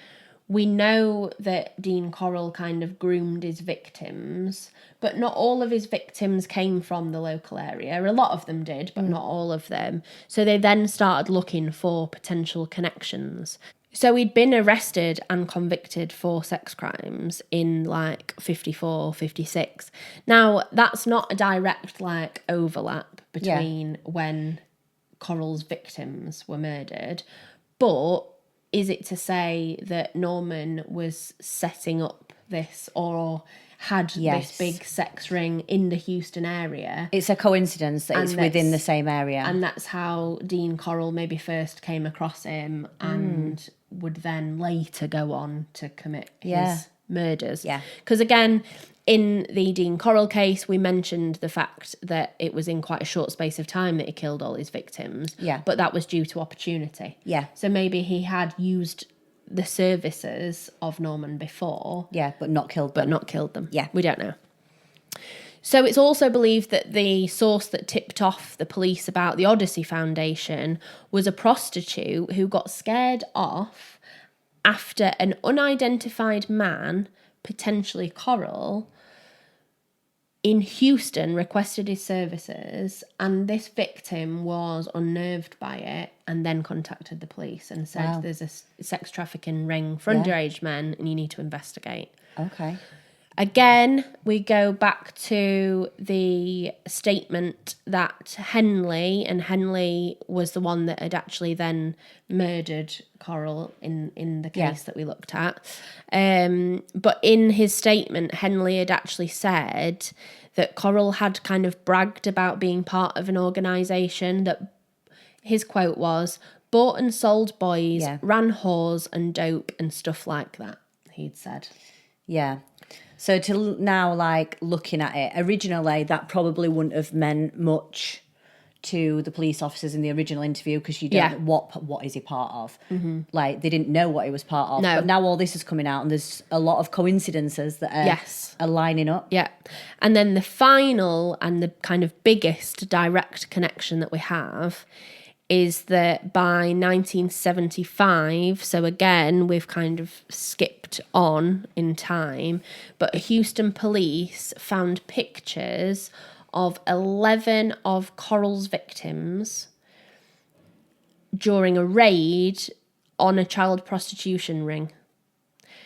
We know that Dean Corll kind of groomed his victims, but not all of his victims came from the local area. A lot of them did, but not all of them. So they then started looking for potential connections. So he'd been arrested and convicted for sex crimes in like 54, 56. Now, that's not a direct like overlap between when Corll's victims were murdered, but is it to say that Norman was setting up this or had this big sex ring in the Houston area? It's a coincidence that it's within the same area. And that's how Dean Corll maybe first came across him and would then later go on to commit his murders. Yeah. Because again, in the Dean Corll case, we mentioned the fact that it was in quite a short space of time that he killed all his victims. Yeah. But that was due to opportunity. Yeah. So maybe he had used the services of Norman before. Yeah, but not killed them. them. Yeah. We don't know. So it's also believed that the source that tipped off the police about the Odyssey Foundation was a prostitute who got scared off after an unidentified man, potentially Corll, in Houston requested his services, and this victim was unnerved by it and then contacted the police and said, there's a sex trafficking ring for underage men and you need to investigate. Okay. Again, we go back to the statement that Henley was the one that had actually then murdered Corll in the case that we looked at. But in his statement, Henley had actually said that Corll had kind of bragged about being part of an organisation that, his quote was, bought and sold boys, ran whores and dope and stuff like that, he'd said. Yeah. So to now, like, looking at it, originally that probably wouldn't have meant much to the police officers in the original interview because you don't know what is he part of. Mm-hmm. Like, they didn't know what he was part of. No. But now all this is coming out and there's a lot of coincidences that are lining up. Yeah. And then the final and the kind of biggest direct connection that we have is that by 1975, so again, we've kind of skipped on in time, but Houston police found pictures of 11 of Corll's victims during a raid on a child prostitution ring.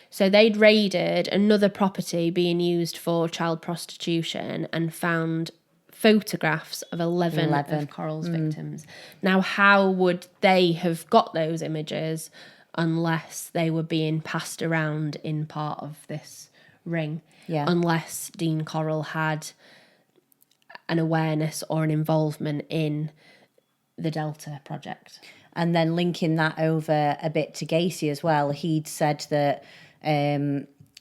So they'd raided another property being used for child prostitution and found photographs of 11 of Corll's victims. Now, how would they have got those images unless they were being passed around in part of this ring? Yeah. Unless Dean Corll had an awareness or an involvement in the Delta project. And then linking that over a bit to Gacy as well, he'd said that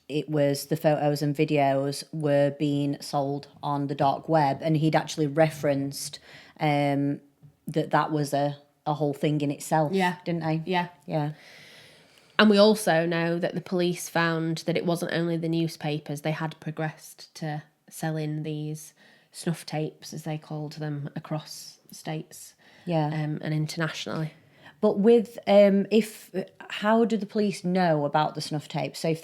it was the photos and videos were being sold on the dark web, and he'd actually referenced that was a whole thing in itself, didn't he? Yeah. And we also know that the police found that it wasn't only the newspapers, they had progressed to selling these snuff tapes, as they called them, across states and internationally. But with how do the police know about the snuff tapes? So if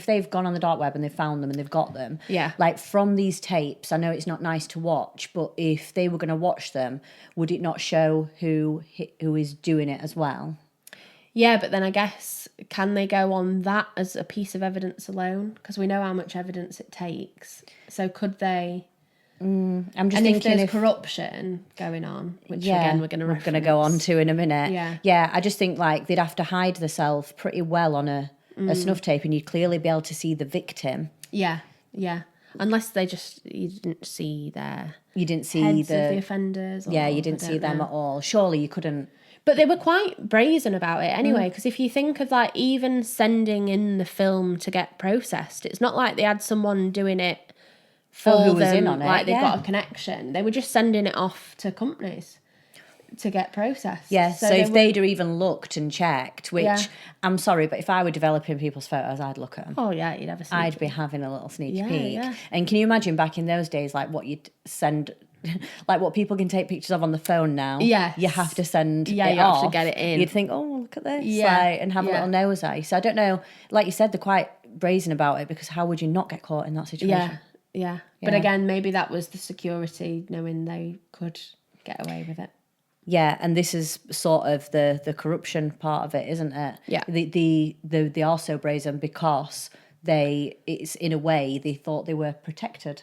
they've gone on the dark web and they've found them and they've got them, like from these tapes, I know it's not nice to watch, but if they were going to watch them, would it not show who is doing it as well? Yeah, but then I guess, can they go on that as a piece of evidence alone? Because we know how much evidence it takes. So could they? I'm just and thinking if there's corruption going on, which again we're going to go on to in a minute. Yeah. I just think like they'd have to hide themselves pretty well on a snuff tape, and you'd clearly be able to see the victim. Yeah. Unless you didn't see heads of the offenders. You didn't see them at all. Surely you couldn't. But they were quite brazen about it anyway, because if you think of like even sending in the film to get processed, it's not like they had someone doing it for who was them, in on it, like they've got a connection. They were just sending it off to companies to get processed. Yeah, so if they'd have even looked and checked, which I'm sorry, but if I were developing people's photos, I'd look at them. Oh yeah, you'd have a sneak I'd be having a little sneaky peek. Yeah. And can you imagine back in those days, like what you'd send, like what people can take pictures of on the phone now? Yeah, you have to send you off. have to get it in. You'd think, oh, look at this, and have a little nosy. So I don't know, like you said, they're quite brazen about it, because how would you not get caught in that situation? Yeah. But again, maybe that was the security, knowing they could get away with it. Yeah, and this is sort of the corruption part of it, isn't it? Yeah. They are so brazen because it's in a way they thought they were protected.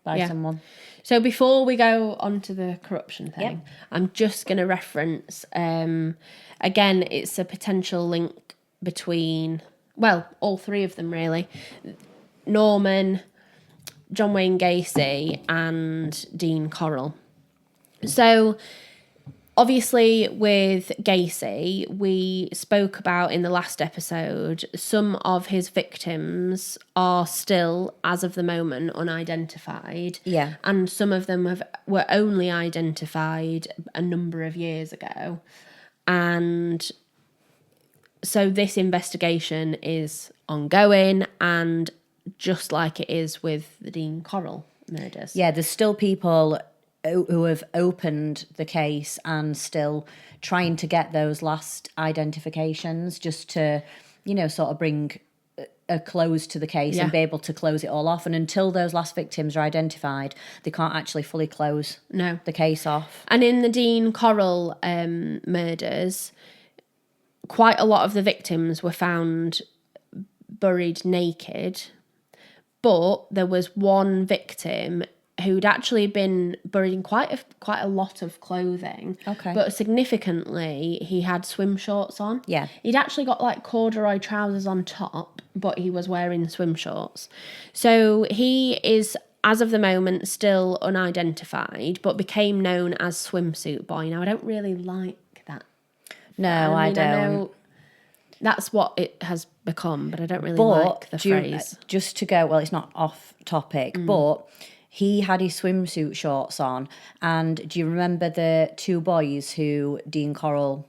By someone. So before we go on to the corruption thing, I'm just going to reference, again, it's a potential link between, well, all three of them really, Norman, John Wayne Gacy and Dean Corll. So obviously with Gacy, we spoke about in the last episode, some of his victims are still, as of the moment, unidentified. Yeah. And some of them were only identified a number of years ago. And so this investigation is ongoing, and just like it is with the Dean Corll murders. Yeah, there's still people who have opened the case and still trying to get those last identifications just to, sort of bring a close to the case and be able to close it all off. And until those last victims are identified, they can't actually fully close the case off. And in the Dean Corll murders, quite a lot of the victims were found buried naked, but there was one victim who'd actually been buried in quite a lot of clothing. Okay. But significantly, he had swim shorts on. Yeah. He'd actually got like corduroy trousers on top, but he was wearing swim shorts. So he is, as of the moment, still unidentified, but became known as Swimsuit Boy. Now, I don't really like that. No, I don't. I know that's what it has become, but I don't really like the phrase. Just to go, well, it's not off topic, but he had his swimsuit shorts on. And do you remember the two boys who Dean Corll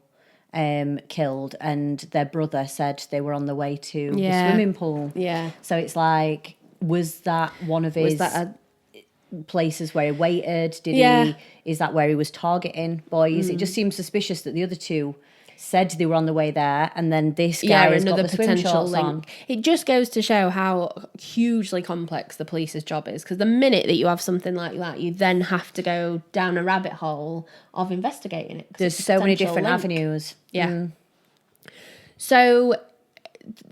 killed, and their brother said they were on the way to the swimming pool? Yeah. So it's like, was that one of his places where he waited? Is that where he was targeting boys? It just seems suspicious that the other two said they were on the way there, and then this guy has got the swim shorts on. It just goes to show how hugely complex the police's job is, because the minute that you have something like that, you then have to go down a rabbit hole of investigating it. There's so many different avenues. Yeah. So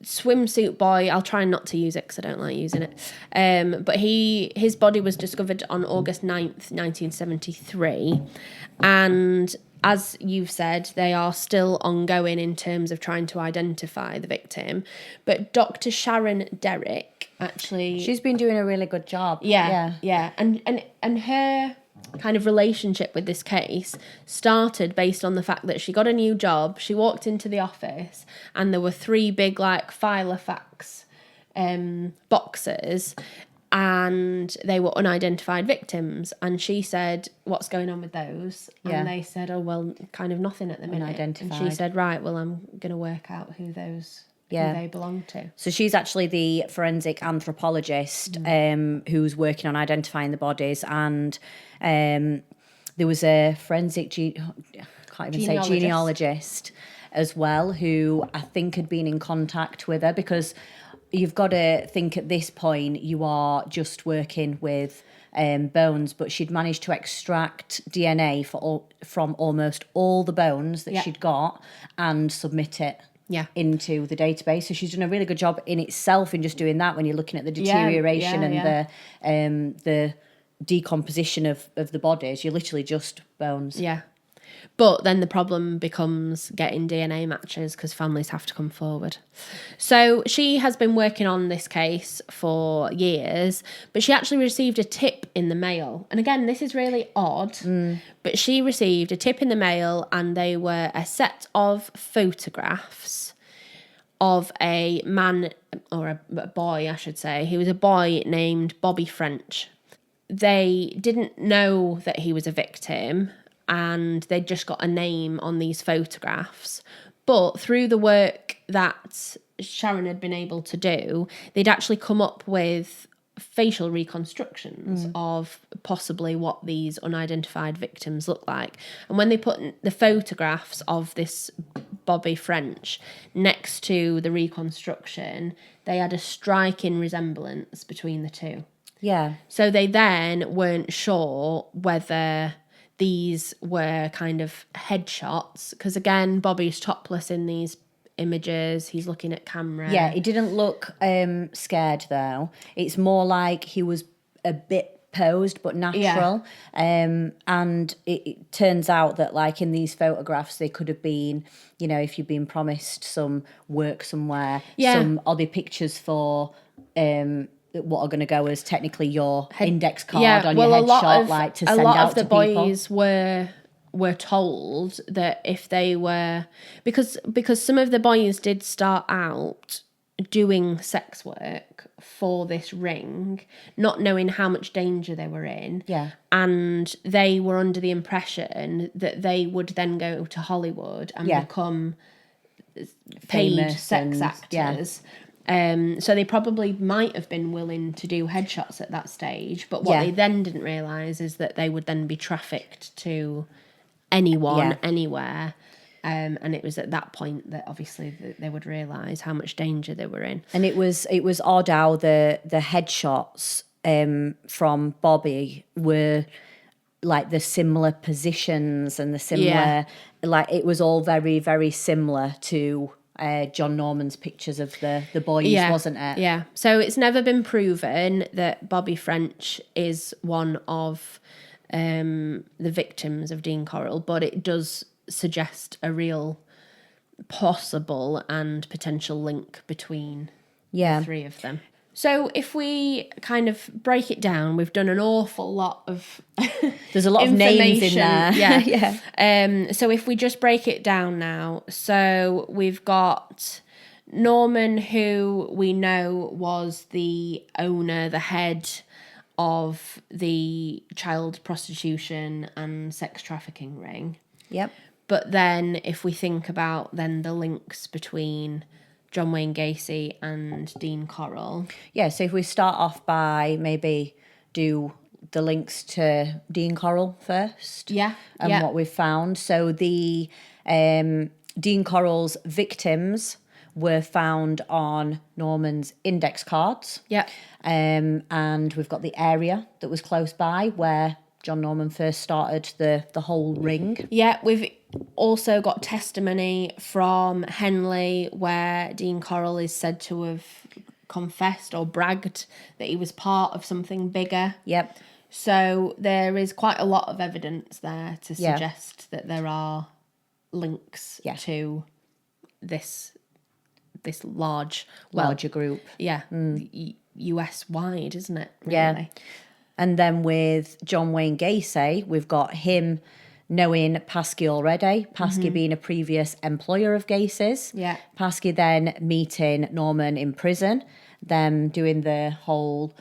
Swimsuit Boy, I'll try not to use it because I don't like using it. But his body was discovered on August 9th, 1973. And as you've said, they are still ongoing in terms of trying to identify the victim. But Dr. Sharon Derrick actually... She's been doing a really good job. Yeah. And her kind of relationship with this case started based on the fact that she got a new job. She walked into the office and there were 3 big, like, Filofax boxes, and they were unidentified victims. And she said, what's going on with those? Yeah. And they said, oh, well, kind of nothing at the minute. Unidentified. And she said, right, well, I'm going to work out who they belong to. So she's actually the forensic anthropologist who's working on identifying the bodies. And there was a forensic genealogist as well, who I think had been in contact with her, because you've got to think at this point you are just working with bones, but she'd managed to extract DNA from almost all the bones that she'd got and submit it into the database. So she's done a really good job in itself in just doing that, when you're looking at the deterioration and the decomposition of the bodies. You're literally just bones. Yeah. But then the problem becomes getting DNA matches, because families have to come forward. So she has been working on this case for years, but she actually received a tip in the mail. And again, this is really odd, but she received a tip in the mail, and they were a set of photographs of a man, or a boy, I should say. He was a boy named Bobby French. They didn't know that he was a victim, and they'd just got a name on these photographs. But through the work that Sharon had been able to do, they'd actually come up with facial reconstructions of possibly what these unidentified victims look like. And when they put the photographs of this Bobby French next to the reconstruction, they had a striking resemblance between the two. Yeah. So they then weren't sure whether these were kind of headshots, because again, Bobby's topless in these images. He's looking at camera. Yeah, he didn't look scared though. It's more like he was a bit posed but natural. And it turns out that, like, in these photographs, they could have been, if you've been promised some work somewhere, or the pictures for what are going to go as technically your index card on your headshot, like to send out to people. A lot of the boys were told that if they were, because some of the boys did start out doing sex work for this ring, not knowing how much danger they were in. Yeah. And they were under the impression that they would then go to Hollywood and become paid famous sex actors. So they probably might have been willing to do headshots at that stage, but what they then didn't realise is that they would then be trafficked to anyone, anywhere. And it was at that point that obviously they would realise how much danger they were in. And it was odd how the headshots from Bobby were like the similar positions and the similar, like it was all very, very similar to John Norman's pictures of the boys, wasn't it? Yeah. So it's never been proven that Bobby French is one of the victims of Dean Corll, but it does suggest a real possible and potential link between the three of them. So if we kind of break it down, we've done an awful lot of there's a lot of names in there. Yeah. So if we just break it down now, so we've got Norman, who we know was the owner, the head of the child prostitution and sex trafficking ring. Yep. But then if we think about then the links between John Wayne Gacy and Dean Corll. Yeah, so if we start off by maybe do the links to Dean Corll first. Yeah. And what we've found. So the Dean Corll's victims were found on Norman's index cards. Yeah. And we've got the area that was close by where John Norman first started the whole ring. Yeah, we've also got testimony from Henley where Dean Corll is said to have confessed or bragged that he was part of something bigger. Yep. So there is quite a lot of evidence there to suggest that there are links to this larger group. Yeah, US wide, isn't it? Really? Yeah. And then with John Wayne Gacy, we've got him knowing Paskey already, Paskey being a previous employer of Gacy's. Yeah. Paskey then meeting Norman in prison, them doing the whole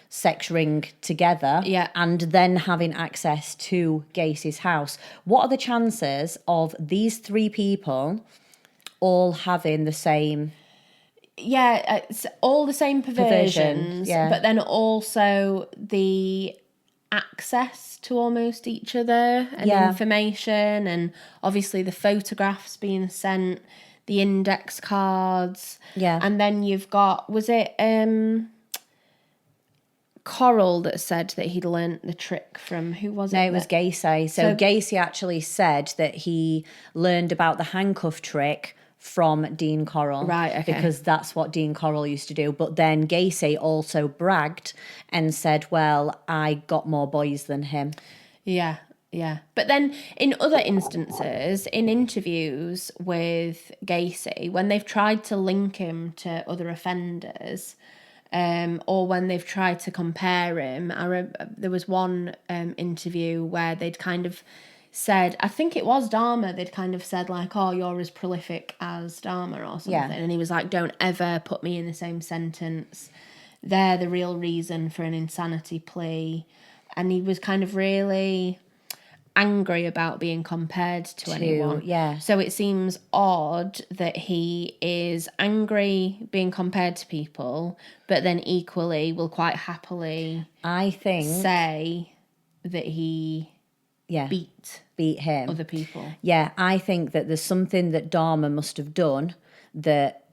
sex ring together, and then having access to Gacy's house. What are the chances of these three people all having the same... Yeah, it's all the same perversions, but then also the access to almost each other and information, and obviously the photographs being sent, the index cards. Yeah. And then you've got, was it Corll that said that he'd learnt the trick from, who was it? No, it was Gacy. So Gacy actually said that he learned about the handcuff trick from Dean Corll. Right, okay. Because that's what Dean Corll used to do. But then Gacy also bragged and said, well, I got more boys than him. Yeah. But then in other instances, in interviews with Gacy, when they've tried to link him to other offenders, or when they've tried to compare him, there was one interview where they'd kind of said, I think it was Dahmer, they'd kind of said like, oh, you're as prolific as Dahmer or something. Yeah. And he was like, don't ever put me in the same sentence. They're the real reason for an insanity plea. And he was kind of really angry about being compared to anyone. Yeah. So it seems odd that he is angry being compared to people, but then equally will quite happily say that he beat him. Other people. Yeah, I think that there's something that Dahmer must have done that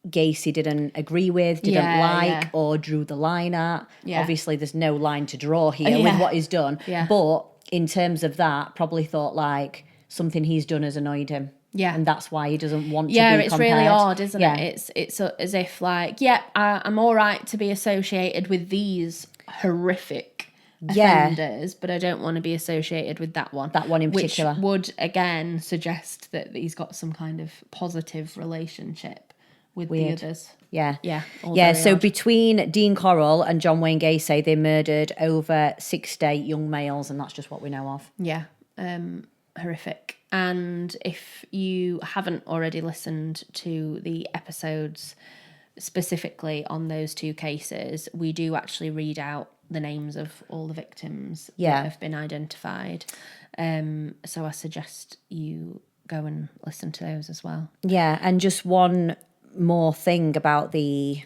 Gacy didn't agree with, didn't like, or drew the line at. Yeah. Obviously, there's no line to draw here with what he's done. Yeah. But in terms of that, probably thought like something he's done has annoyed him. Yeah. And that's why he doesn't want to be compared. Yeah, it's really odd, isn't it? It's as if like, I'm all right to be associated with these horrific offenders, but I don't want to be associated with that one. That one in particular. Which would, again, suggest that he's got some kind of positive relationship with the others. Yeah. Yeah, so odd. Between Dean Corll and John Wayne Gacy, they murdered over 60 young males, and that's just what we know of. Yeah. Horrific. And if you haven't already listened to the episodes specifically on those two cases, we do actually read out the names of all the victims that have been identified. So I suggest you go and listen to those as well. Yeah, and just one more thing about the,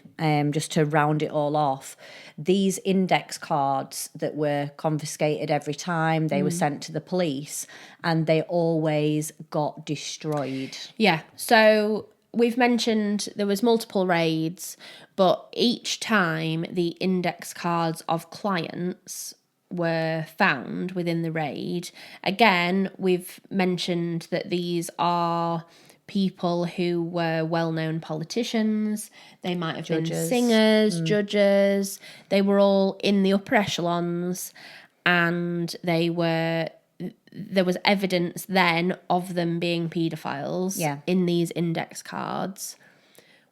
just to round it all off, these index cards that were confiscated every time they were sent to the police, and they always got destroyed. Yeah, so we've mentioned there was multiple raids, but each time the index cards of clients were found within the raid, again, we've mentioned that these are people who were well-known politicians. They might have been singers, judges. They were all in the upper echelons, and there was evidence then of them being paedophiles in these index cards.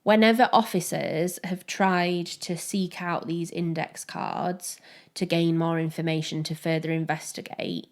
Whenever officers have tried to seek out these index cards to gain more information to further investigate,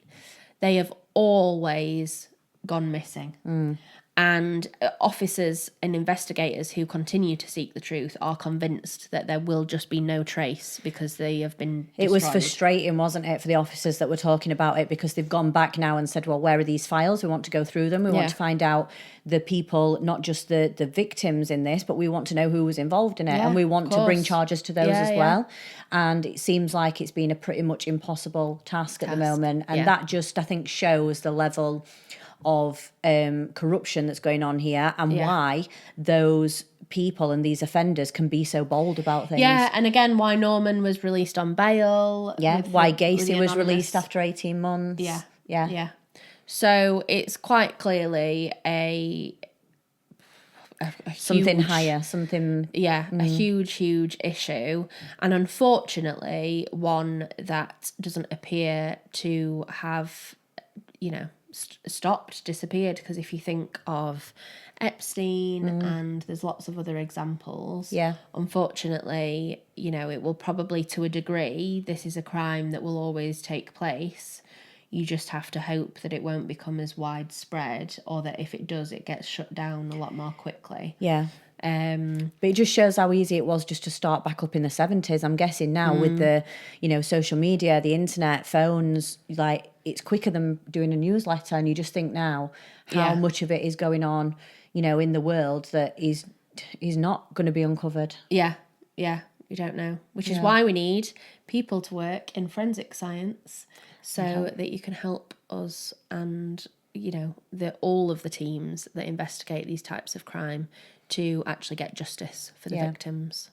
they have always gone missing. And officers and investigators who continue to seek the truth are convinced that there will just be no trace because they have been destroyed. It was frustrating, wasn't it, for the officers that were talking about it, because they've gone back now and said, well, where are these files? We want to go through them. We want to find out the people, not just the victims in this, but we want to know who was involved in it. And we want to bring charges to those as well. And it seems like it's been a pretty much impossible task at the moment. And that just, I think, shows the level of corruption that's going on here, and why those people and these offenders can be so bold about things. Yeah, and again, why Norman was released on bail. Yeah, why Gacy was released after 18 months. Yeah. So it's quite clearly a something huge, higher, something... Yeah, a huge issue. And unfortunately, one that doesn't appear to have, stopped, disappeared, because if you think of Epstein and there's lots of other examples, unfortunately, it will probably, to a degree, this is a crime that will always take place. You just have to hope that it won't become as widespread, or that if it does, it gets shut down a lot more quickly. But it just shows how easy it was just to start back up in the 70s. I'm guessing now with the, social media, the internet, phones, like, it's quicker than doing a newsletter. And you just think now how much of it is going on, in the world that is not going to be uncovered. Yeah, you don't know. Which is why we need people to work in forensic science, so that you can help us and, all of the teams that investigate these types of crime to actually get justice for the victims.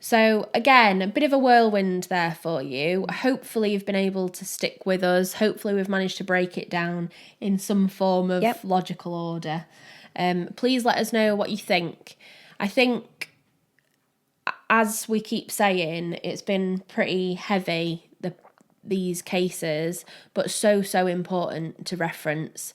So again, a bit of a whirlwind there for you. Hopefully you've been able to stick with us. Hopefully we've managed to break it down in some form of logical order. Please let us know what you think. I think, as we keep saying, it's been pretty heavy, these cases, but so important to reference.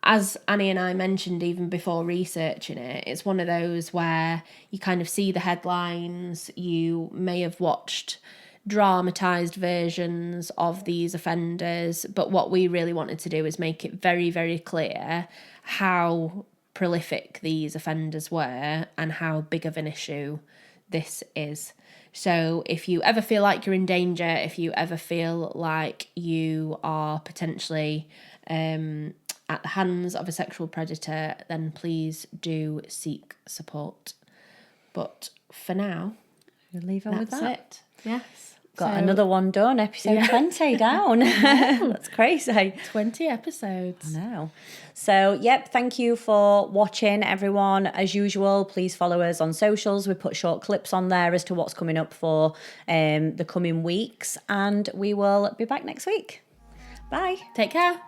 As Annie and I mentioned even before researching it, it's one of those where you kind of see the headlines, you may have watched dramatised versions of these offenders, but what we really wanted to do is make it very, very clear how prolific these offenders were and how big of an issue this is. So if you ever feel like you're in danger, if you ever feel like you are potentially at the hands of a sexual predator, then please do seek support. But for now, we'll leave it with that. It. Yes. Got another one done, episode 20 down. That's crazy. 20 episodes. I know. So, thank you for watching, everyone. As usual, please follow us on socials. We put short clips on there as to what's coming up for the coming weeks. And we will be back next week. Bye. Take care.